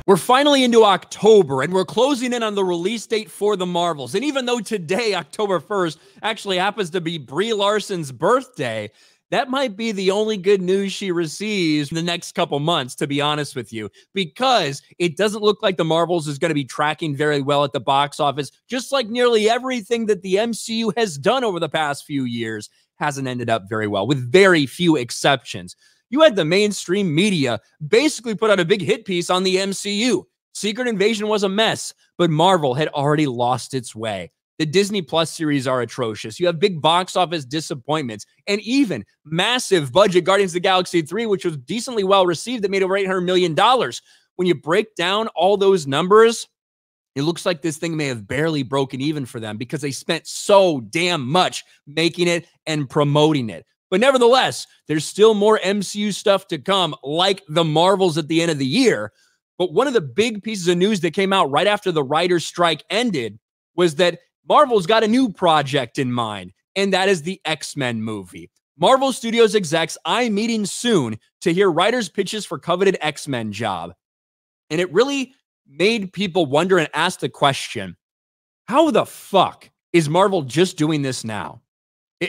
We're finally into October, and we're closing in on the release date for the Marvels. And even though today, October 1st, actually happens to be Brie Larson's birthday, that might be the only good news she receives in the next couple months, to be honest with you, because it doesn't look like the Marvels is going to be tracking very well at the box office, just like nearly everything that the MCU has done over the past few years hasn't ended up very well, with very few exceptions. You had the mainstream media basically put out a big hit piece on the MCU. Secret Invasion was a mess, but Marvel had already lost its way. The Disney Plus series are atrocious. You have big box office disappointments, and even massive budget Guardians of the Galaxy 3, which was decently well received, that made over $800 million. When you break down all those numbers, it looks like this thing may have barely broken even for them because they spent so damn much making it and promoting it. But nevertheless, there's still more MCU stuff to come, like the Marvels at the end of the year. But one of the big pieces of news that came out right after the writer's strike ended was that Marvel's got a new project in mind, and that is the X-Men movie. Marvel Studios execs I'm meeting soon to hear writers' pitches for coveted X-Men job. And it really made people wonder and ask the question, how the fuck is Marvel just doing this now?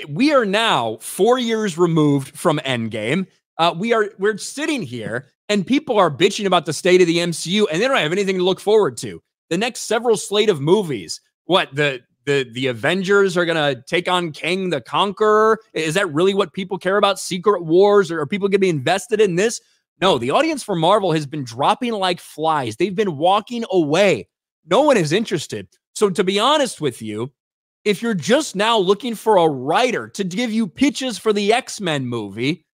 We are now 4 years removed from Endgame. We're sitting here and people are bitching about the state of the MCU and they don't have anything to look forward to. The next several slate of movies, what, the Avengers are going to take on Kang the Conqueror? Is that really what people care about? Secret Wars? Or are people going to be invested in this? No, the audience for Marvel has been dropping like flies. They've been walking away. No one is interested. So to be honest with you, if you're just now looking for a writer to give you pitches for the X-Men movie,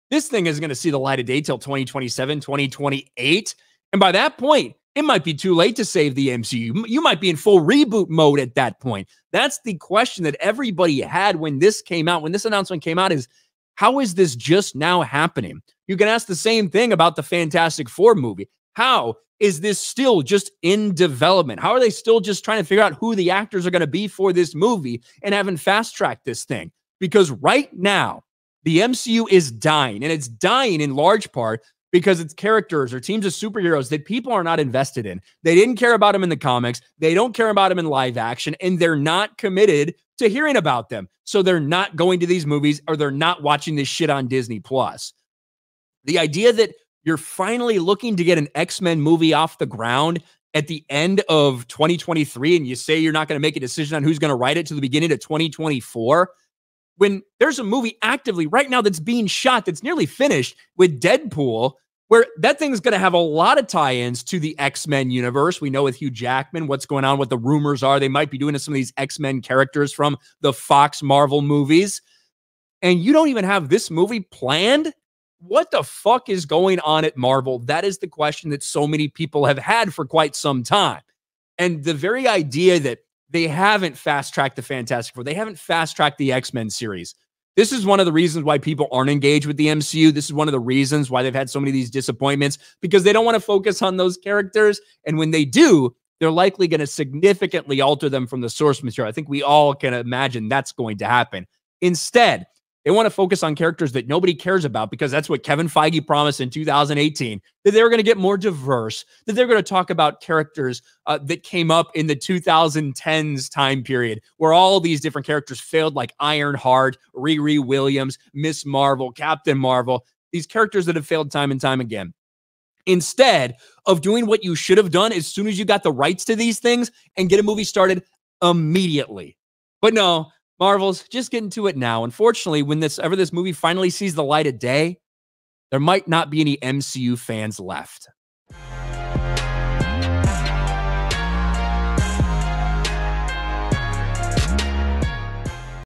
this thing isn't going to see the light of day till 2027, 2028. And by that point, it might be too late to save the MCU. You might be in full reboot mode at that point. That's the question that everybody had when this came out, when this announcement came out, is how is this just now happening? You can ask the same thing about the Fantastic Four movie. How is this still just in development? How are they still just trying to figure out who the actors are going to be for this movie and haven't fast-tracked this thing? Because right now, the MCU is dying, and it's dying in large part because it's characters or teams of superheroes that people are not invested in. They didn't care about them in the comics. They don't care about them in live action, and they're not committed to hearing about them. So they're not going to these movies or they're not watching this shit on Disney Plus. The idea that you're finally looking to get an X-Men movie off the ground at the end of 2023 and you say you're not going to make a decision on who's going to write it to the beginning of 2024, when there's a movie actively right now that's being shot, that's nearly finished with Deadpool, where that thing's going to have a lot of tie-ins to the X-Men universe. We know with Hugh Jackman what's going on, what the rumors are. They might be doing some of these X-Men characters from the Fox Marvel movies. And you don't even have this movie planned? What the fuck is going on at Marvel? That is the question that so many people have had for quite some time. And the very idea that they haven't fast-tracked the Fantastic Four, they haven't fast-tracked the X-Men series. This is one of the reasons why people aren't engaged with the MCU. This is one of the reasons why they've had so many of these disappointments, because they don't want to focus on those characters. And when they do, they're likely going to significantly alter them from the source material. I think we all can imagine that's going to happen. Instead, they want to focus on characters that nobody cares about, because that's what Kevin Feige promised in 2018, that they were going to get more diverse, that they're going to talk about characters that came up in the 2010s time period, where all these different characters failed, like Ironheart, Riri Williams, Miss Marvel, Captain Marvel, these characters that have failed time and time again. Instead of doing what you should have done as soon as you got the rights to these things and get a movie started immediately. But no, Marvel's just getting to it now. Unfortunately, when this movie finally sees the light of day, there might not be any MCU fans left.